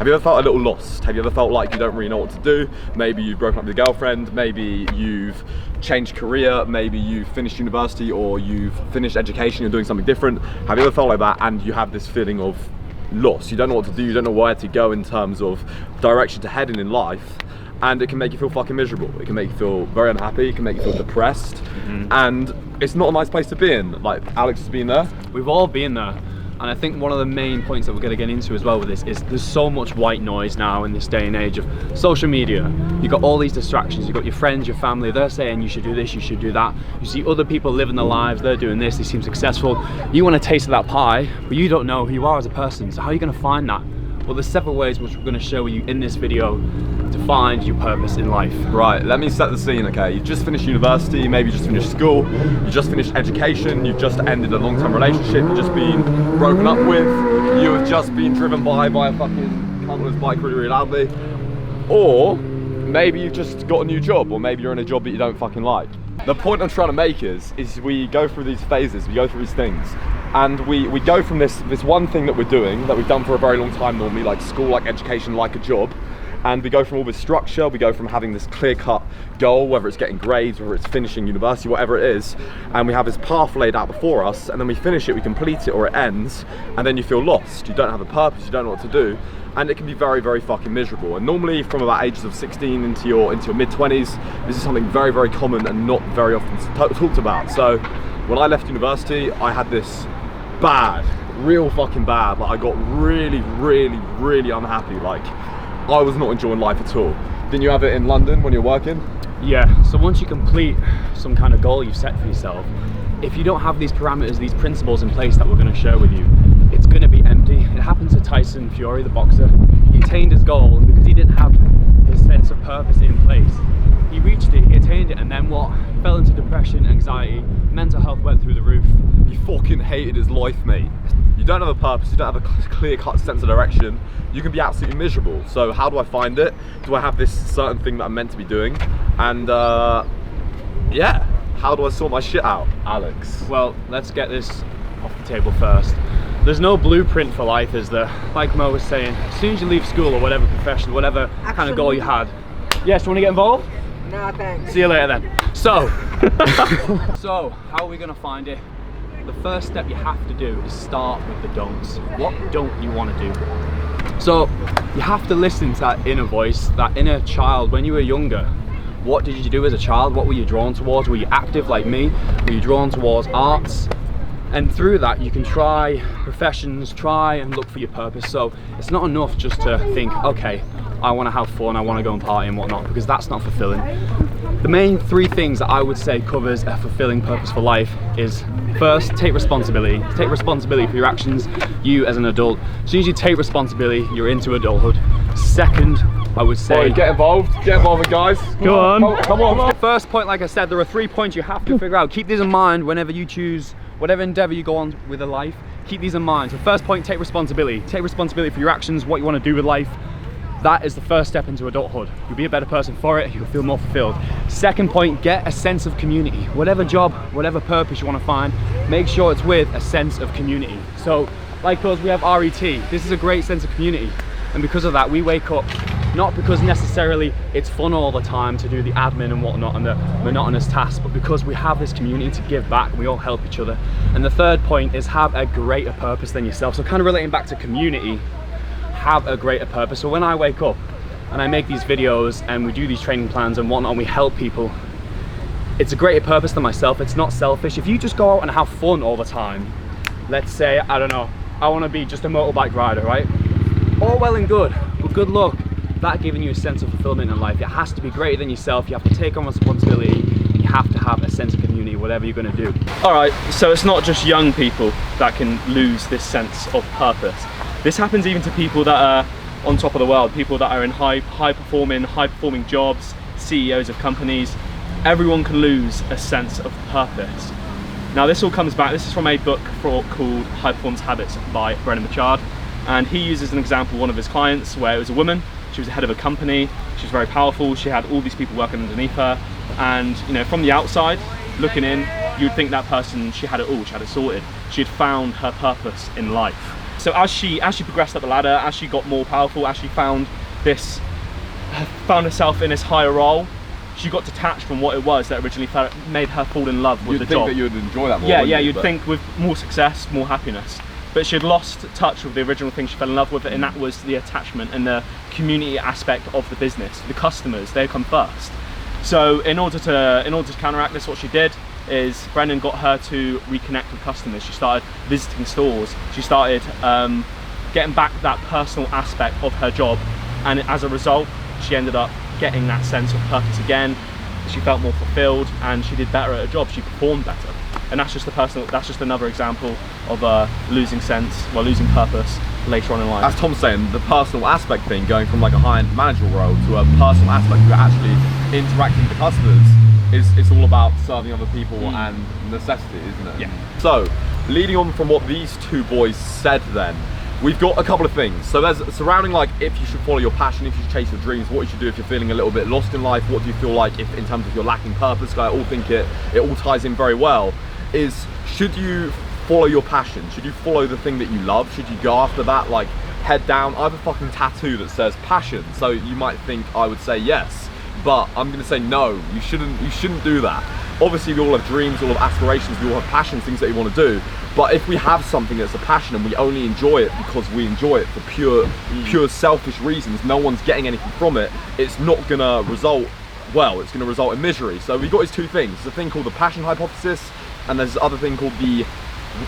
Have you ever felt a little lost? Have you ever felt like you don't really know what to do? Maybe you've broken up with your girlfriend, maybe you've changed career, maybe you've finished university or you've finished education, you're doing something different. Have you ever felt like that and you have this feeling of lost? You don't know what to do, you don't know where to go in terms of direction to head in life, and it can make you feel fucking miserable. It can make you feel very unhappy, it can make you feel depressed, and it's not a nice place to be in. Like, Alex has been there. We've all been there. And I think one of the main points that we're going to get into as well with this is there's so much white noise now in this day and age of social media. You've got all these distractions, you've got your friends, your family, they're saying you should do this, you should do that. You see other people living their lives, they're doing this, they seem successful. You want a taste of that pie, but you don't know who you are as a person. So how are you going to find that? Well, there's several ways which we're going to show you in this video to find your purpose in life. Right, let me set the scene, okay? You've just finished university, maybe you just finished school, you just finished education, you've just ended a long-term relationship, you've just been broken up with, you have just been driven by a fucking cunt on his bike really, really loudly, or maybe you've just got a new job, or maybe you're in a job that you don't fucking like. The point I'm trying to make is we go through these phases, we go through these things, and we go from this one thing that we're doing, that we've done for a very long time normally, like school, like education, like a job, and we go from all this structure, we go from having this clear-cut goal, whether it's getting grades, whether it's finishing university, whatever it is, and we have this path laid out before us, and then we finish it, we complete it, or it ends, and then you feel lost, you don't have a purpose, you don't know what to do, and it can be very, very fucking miserable. And normally from about ages of 16 into your mid-20s, this is something very, very common and not very often talked about. So when I left university, I had this bad, real fucking bad, like I got really, really, really unhappy. Like, I was not enjoying life at all. Didn't you have it in London when you're working? Yeah, so once you complete some kind of goal you've set for yourself, if you don't have these parameters, these principles in place that we're going to share with you, it's going to be empty. It happened to Tyson Fury, the boxer. He attained his goal, and because he didn't have his sense of purpose in place, he reached it, he attained it, and then what? Fell into depression, anxiety, mental health went through the roof. He fucking hated his life, mate. You don't have a purpose, you don't have a clear-cut sense of direction, you can be absolutely miserable. So how do I find it? Do I have this certain thing that I'm meant to be doing? And yeah, how do I sort my shit out, Alex? Well, let's get this off the table first. There's no blueprint for life, is there? Like Mo was saying, as soon as you leave school or whatever profession, whatever kind of goal you had. Yes, you want to get involved? No, thanks. See you later then. So, so how are we going to find it? The first step you have to do is start with the don'ts. What don't you want to do? So you have to listen to that inner voice, that inner child. When you were younger, what did you do as a child? What were you drawn towards? Were you active like me? Were you drawn towards arts? And through that you can try professions, try and look for your purpose. So it's not enough just to think, okay, I want to have fun, I want to go and party and whatnot, because that's not fulfilling. The main three things that I would say covers a fulfilling purpose for life is, first, take responsibility. Take responsibility for your actions, you as an adult. As soon as you take responsibility, you're into adulthood. Second, I would say... Boy, get involved guys. Go on. Come on. First point, like I said, there are 3 points you have to figure out. Keep these in mind whenever you choose whatever endeavor you go on with a life. Keep these in mind. So first point, take responsibility. Take responsibility for your actions, what you want to do with life. That is the first step into adulthood. You'll be a better person for it, you'll feel more fulfilled. Second point, get a sense of community. Whatever job, whatever purpose you want to find, make sure it's with a sense of community. So, like us, we have RET. This is a great sense of community. And because of that, we wake up, not because necessarily it's fun all the time to do the admin and whatnot and the monotonous tasks, but because we have this community to give back, we all help each other. And the third point is have a greater purpose than yourself. So kind of relating back to community, have a greater purpose. So when I wake up and I make these videos and we do these training plans and whatnot and we help people, it's a greater purpose than myself. It's not selfish. If you just go out and have fun all the time, let's say, I don't know, I want to be just a motorbike rider, right? All well and good, but good luck that giving you a sense of fulfillment in life. It has to be greater than yourself. You have to take on responsibility. You have to have a sense of community, whatever you're going to do. All right, so it's not just young people that can lose this sense of purpose. This happens even to people that are on top of the world, people that are in high performing jobs, CEOs of companies. Everyone can lose a sense of purpose. Now this all comes back, this is from a book called High Performance Habits by Brennan Burchard, and he uses an example of one of his clients where it was a woman. She was the head of a company, she was very powerful, she had all these people working underneath her, and you know, from the outside looking in, you would think that person, she had it all, she had it sorted. She had found her purpose in life. So as she progressed up the ladder, as she got more powerful, as she found herself in this higher role, she got detached from what it was that originally made her fall in love with the job. You'd think that you would enjoy that more. Yeah, you'd think with more success, more happiness. But she had lost touch with the original thing she fell in love with, and that was the attachment and the community aspect of the business. The customers, they come first. So in order to counteract this, what she did is Brendan got her to reconnect with customers. She started visiting stores. She started getting back that personal aspect of her job, and as a result, she ended up getting that sense of purpose again. She felt more fulfilled, and she did better at her job. She performed better, and that's just another example of losing purpose later on in life. As Tom's saying, the personal aspect thing, going from like a high-end manager role to a personal aspect where you're actually interacting with the customers, it's all about serving other people and necessity, isn't it? Yeah. So, leading on from what these two boys said then, we've got a couple of things. So there's surrounding like if you should follow your passion, if you should chase your dreams, what you should do if you're feeling a little bit lost in life, what do you feel like if in terms of you're lacking purpose. I all think it all ties in very well. Is should you follow your passion? Should you follow the thing that you love? Should you go after that like head down? I have a fucking tattoo that says passion, so you might think I would say yes, but I'm gonna say no. You shouldn't do that. Obviously we all have dreams, we all have aspirations, we all have passions, things that you want to do. But if we have something that's a passion and we only enjoy it because we enjoy it for pure selfish reasons, no one's getting anything from it, it's not gonna result well, it's gonna result in misery. So we've got these two things. There's a thing called the passion hypothesis, and there's this other thing called the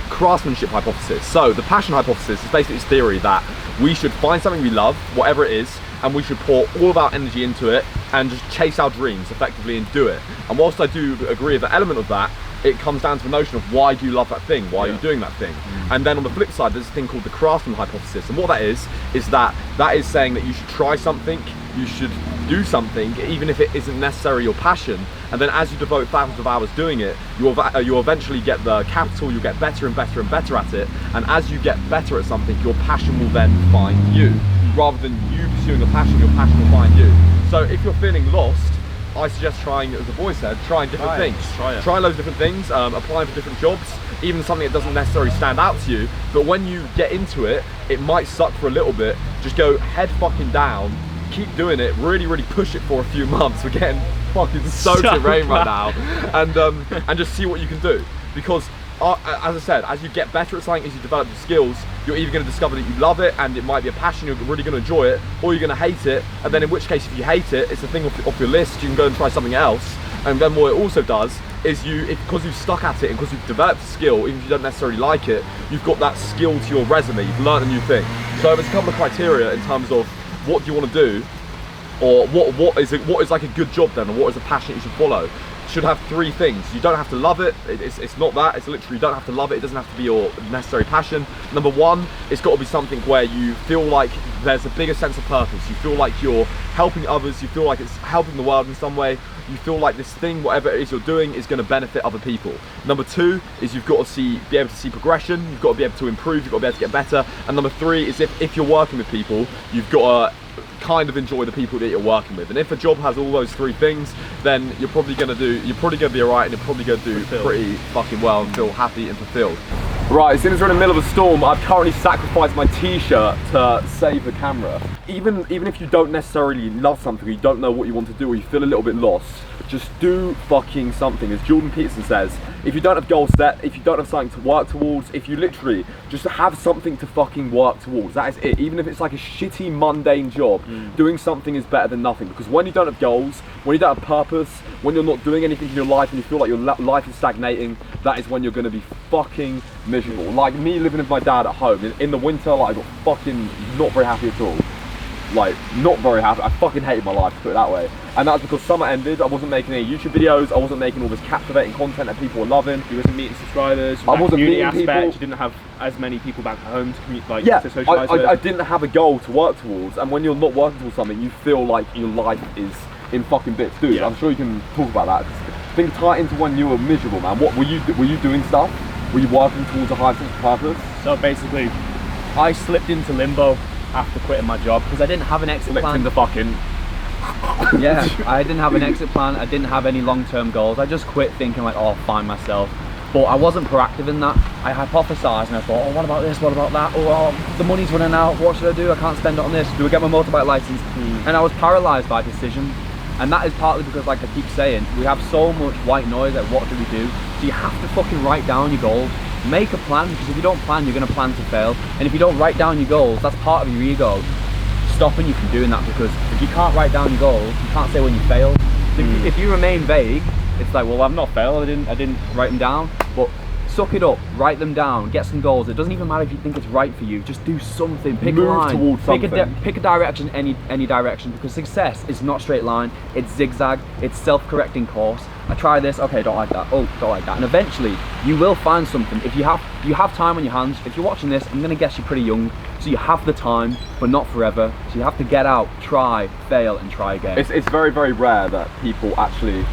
craftsmanship hypothesis. So the passion hypothesis is basically this theory that we should find something we love, whatever it is, and we should pour all of our energy into it and just chase our dreams effectively and do it. And whilst I do agree with an element of that, it comes down to the notion of why do you love that thing? Why are you doing that thing? And then on the flip side, there's a thing called the craftsman hypothesis. And what that is that is saying that you should try something, you should do something, even if it isn't necessarily your passion. And then as you devote thousands of hours doing it, you'll eventually get the capital, you'll get better and better and better at it. And as you get better at something, your passion will then find you. Rather than you pursuing a passion, your passion will find you. So if you're feeling lost, I suggest trying, as the boy said, trying different things. Try loads of different things, applying for different jobs, even something that doesn't necessarily stand out to you. But when you get into it, it might suck for a little bit. Just go head fucking down, keep doing it, really, really push it for a few months. We're getting fucking soaked in rain right now. And just see what you can do. Because as I said, as you get better at something, as you develop your skills, you're either going to discover that you love it and it might be a passion, you're really going to enjoy it, or you're going to hate it. And then in which case, if you hate it, it's a thing off your list, you can go and try something else. And then what it also does is because you've stuck at it and because you've developed a skill, even if you don't necessarily like it, you've got that skill to your resume, you've learned a new thing. So there's a couple of criteria in terms of what do you want to do, or what is like a good job then, or what is a passion you should follow. Should have three things. You don't have to love it. It's not that. It's literally you don't have to love it. It doesn't have to be your necessary passion. Number one, it's got to be something where you feel like there's a bigger sense of purpose. You feel like you're helping others. You feel like it's helping the world in some way. You feel like this thing, whatever it is you're doing, is going to benefit other people. Number two is you've got to be able to see progression. You've got to be able to improve. You've got to be able to get better. And number three is if you're working with people, you've got to kind of enjoy the people that you're working with. And if a job has all those three things, then you're probably gonna be alright, and you're probably gonna do pretty fucking well and feel happy and fulfilled. Right, as soon as we're in the middle of a storm, I've currently sacrificed my t-shirt to save the camera. Even if you don't necessarily love something, or you don't know what you want to do, or you feel a little bit lost, just do fucking something. As Jordan Peterson says, if you don't have goals set, if you don't have something to work towards, if you literally just have something to fucking work towards, that is it. Even if it's like a shitty mundane job, doing something is better than nothing. Because when you don't have goals, when you don't have purpose, when you're not doing anything in your life and you feel like your life is stagnating, that is when you're going to be fucking miserable. Like me living with my dad at home in the winter, like I got fucking not very happy at all. Like, not very happy. I fucking hated my life, to put it that way. And that's because summer ended, I wasn't making any YouTube videos, I wasn't making all this captivating content that people were loving. You wasn't meeting subscribers, I wasn't meeting people. You didn't have as many people back at home to commute, like, yeah, to socialise with. I didn't have a goal to work towards, and when you're not working towards something, you feel like your life is in fucking bits. Dude, yeah. I'm sure you can talk about that. Think tie into when you were miserable, man. What were you doing stuff? Were you working towards a higher sense of purpose? So basically, I slipped into limbo after quitting my job because I didn't have an exit plan. In the fucking yeah, I didn't have an exit plan. I didn't have any long-term goals. I just quit thinking like, oh, I'll find myself But I wasn't proactive in that. I hypothesised and I thought, oh, what about this, what about that? Oh, the money's running out, what should I do? I can't spend it on this. Do I get my motorbike licence? And I was paralysed by decision. And that is partly because, like I keep saying, we have so much white noise, like what do we do? So you have to fucking write down your goals. Make a plan, because if you don't plan, you're going to plan to fail. And if you don't write down your goals, that's part of your ego stopping you from doing that, because if you can't write down your goals, you can't say when you failed. If you remain vague, it's like, well, I've not failed, I didn't write them down. But suck it up, write them down, get some goals. It doesn't even matter if you think it's right for you, just do something, pick Move a line, towards something. pick a direction, any direction, because success is not straight line, it's zigzag, it's self-correcting course. I try this, okay, don't like that, oh, don't like that. And eventually, you will find something. If you have time on your hands. If you're watching this, I'm gonna guess you're pretty young, so you have the time, but not forever. So you have to get out, try, fail, and try again. It's very, very rare that people actually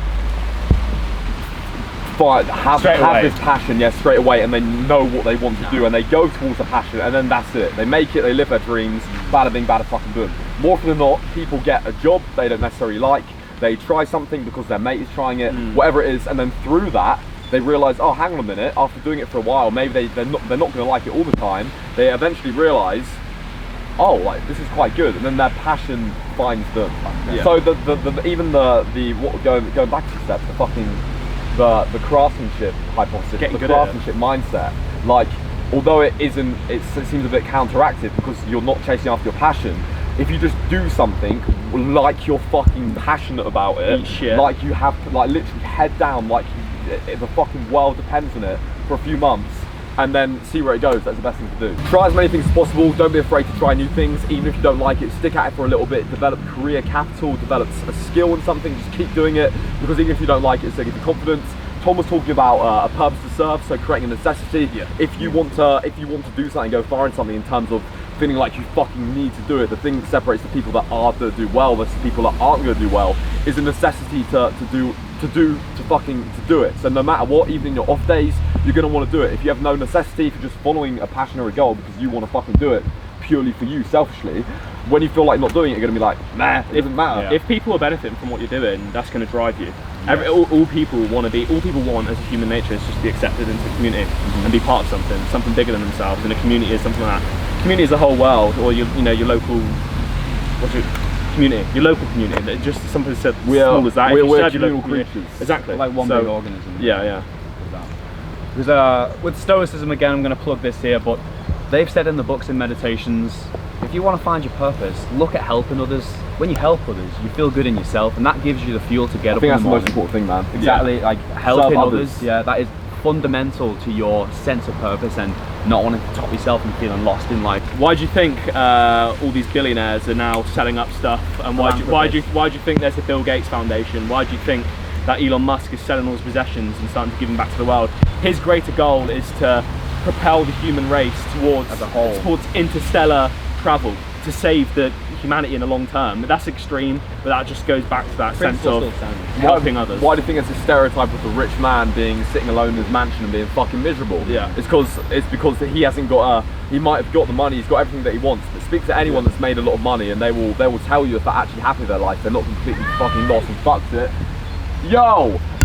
have this passion, straight away, and they know what they want to do, and they go towards the passion, and then that's it. They make it, they live their dreams, bada bing, bada fucking boom. More often than not, people get a job they don't necessarily like, they try something because their mate is trying it, whatever it is, and then through that, they realise, oh, hang on a minute, after doing it for a while, maybe they're not going to like it all the time, they eventually realise, oh, like, this is quite good, and then their passion finds them. Yeah. So going back 2 steps, the craftsmanship hypothesis, the craftsmanship mindset, like, although it seems a bit counteractive because you're not chasing after your passion, if you just do something like you're fucking passionate about it, like you have to, like, literally head down, like the fucking world depends on it for a few months, and then see where it goes, that's the best thing to do. Try as many things as possible, don't be afraid to try new things, even if you don't like it, stick at it for a little bit, develop career capital, develop a skill in something, just keep doing it, because even if you don't like it, it's going to give you confidence. Tom was talking about a purpose to serve, so creating a necessity. Yeah. If you want to do something, go far in something in terms of feeling like you fucking need to do it, the thing that separates the people that are to do well versus the people that aren't going to do well is a necessity to do it. So no matter what, even in your off days, you're going to want to do it. If you have no necessity, if you're just following a passion or a goal because you want to fucking do it purely for you, selfishly, when you feel like not doing it, you're going to be like, nah, it doesn't matter. Yeah. If people are benefiting from what you're doing, that's going to drive you. Yes. All people want as a human nature is just to be accepted into the community and be part of something bigger than themselves. And a community is something like that. Community is the whole world, or your local, community, your local community. That just something said small as that. We're communal creatures. Exactly. Like one big organism. Yeah. Because with Stoicism, again, I'm going to plug this here, but they've said in the books and meditations, if you want to find your purpose, look at helping others. When you help others, you feel good in yourself, and that gives you the fuel to get up in the morning. I think that's the most important thing, man. Exactly, like helping others. Yeah, that is fundamental to your sense of purpose and not wanting to top yourself and feeling lost in life. Why do you think all these billionaires are now selling up stuff? And why do you think there's a Bill Gates Foundation? Why do you think that Elon Musk is selling all his possessions and starting to give them back to the world? His greater goal is to propel the human race towards interstellar travel, to save the humanity in the long term. That's extreme, but that just goes back to that sense of helping others. Why do you think it's a stereotype of the rich man being sitting alone in his mansion and being fucking miserable? Yeah. It's because he hasn't got he might have got the money, he's got everything that he wants. But speak to anyone that's made a lot of money and they will tell you if they're actually happy with their life, they're not completely fucking lost and fucked it.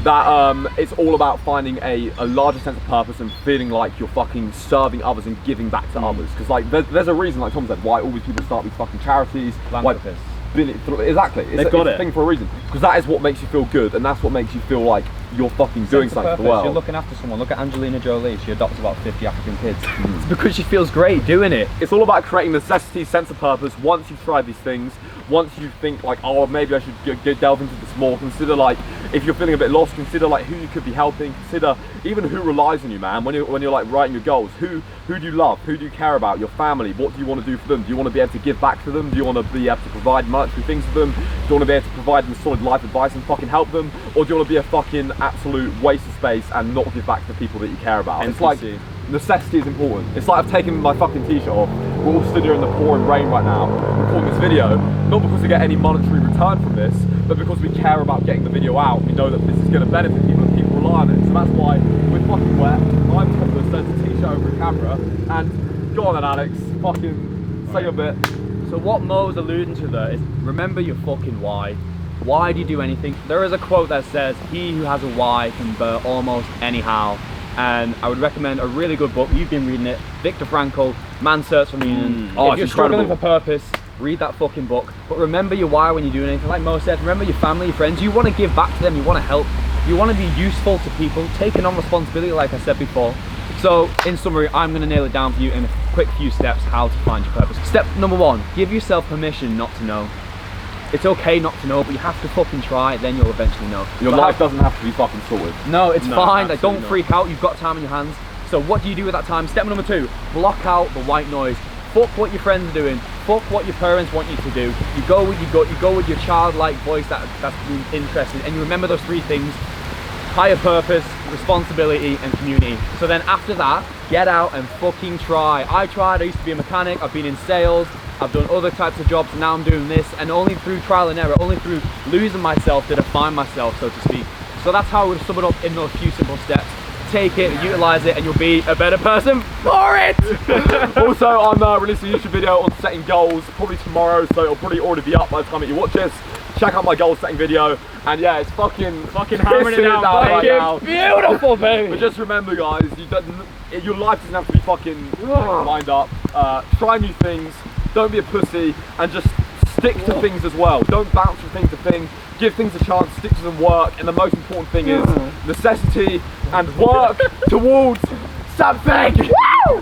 That it's all about finding a larger sense of purpose and feeling like you're fucking serving others and giving back to others. Because like there's a reason, like Tom said, why all these people start these fucking charities. Exactly, it's a thing for a reason. Because that is what makes you feel good, and that's what makes you feel like you're fucking doing something for the world. You're looking after someone. Look at Angelina Jolie. She adopts about 50 African kids. It's because she feels great doing it. It's all about creating necessity, sense of purpose. Once you've tried these things, once you think like, oh, maybe I should delve into this more, consider like, if you're feeling a bit lost, consider like who you could be helping, consider even who relies on you, man. When you're like writing your goals, who do you love, who do you care about, your family, what do you want to do for them? Do you want to be able to give back to them? Do you want to be able to provide monetary things for them? Do you want to be able to provide them solid life advice and fucking help them? Or do you want to be a fucking absolute waste of space and not give back to the people that you care about? It's like, necessity is important. It's like I've taken my fucking t-shirt off. We're all stood here in the pouring rain right now recording this video, not because we get any monetary return from this, but because we care about getting the video out. We know that this is going to benefit people and people rely on it. So that's why we're fucking wet. I'm topless, there's a t-shirt over a camera, and go on then, Alex, fucking say your bit. So what Mo's alluding to there is, remember your fucking why. Why do you do anything? There is a quote that says, he who has a why can bear almost anyhow. and I would recommend a really good book. You've been reading it, Viktor Frankl, Man's Search for Meaning. Oh, If you're it's struggling incredible. for purpose, read that fucking book. But remember your why when you're doing anything. Like Mo said, remember your family, your friends. You want to give back to them, you want to help, you want to be useful to people, taking on responsibility like I said before. So in summary, I'm going to nail it down for you in a quick few steps how to find your purpose. Step number 1, give yourself permission not to know. It's okay not to know, but you have to fucking try, then you'll eventually know. Your But life doesn't have to be fucking sorted. no, it's No, fine. Like, don't absolutely freak out. You've got time in your hands. So what do you do with that time? Step number 2, block out the white noise. Fuck what your friends are doing. Fuck what your parents want you to do. You go with your gut. You go with your childlike voice that's interested, and you remember those 3 things: higher purpose, responsibility, and community. So then after that, get out and fucking try. I tried. I used to be a mechanic. I've been in sales. I've done other types of jobs, and now I'm doing this. And only through trial and error, only through losing myself did I find myself, so to speak. So that's how I would sum it up in those few simple steps. Take it, utilize it, and you'll be a better person for it. Also, I'm releasing a YouTube video on setting goals probably tomorrow, so it'll probably already be up by the time that you watch this. Check out my goal setting video, and yeah, it's fucking hammering it pissing down, right baby. now. Beautiful, baby. But just remember, guys, your life doesn't have to be fucking lined up. Try new things, don't be a pussy, and just stick to things as well. Don't bounce from thing to thing. Give things a chance, stick to them, work, and the most important thing is necessity and work towards something. Woo!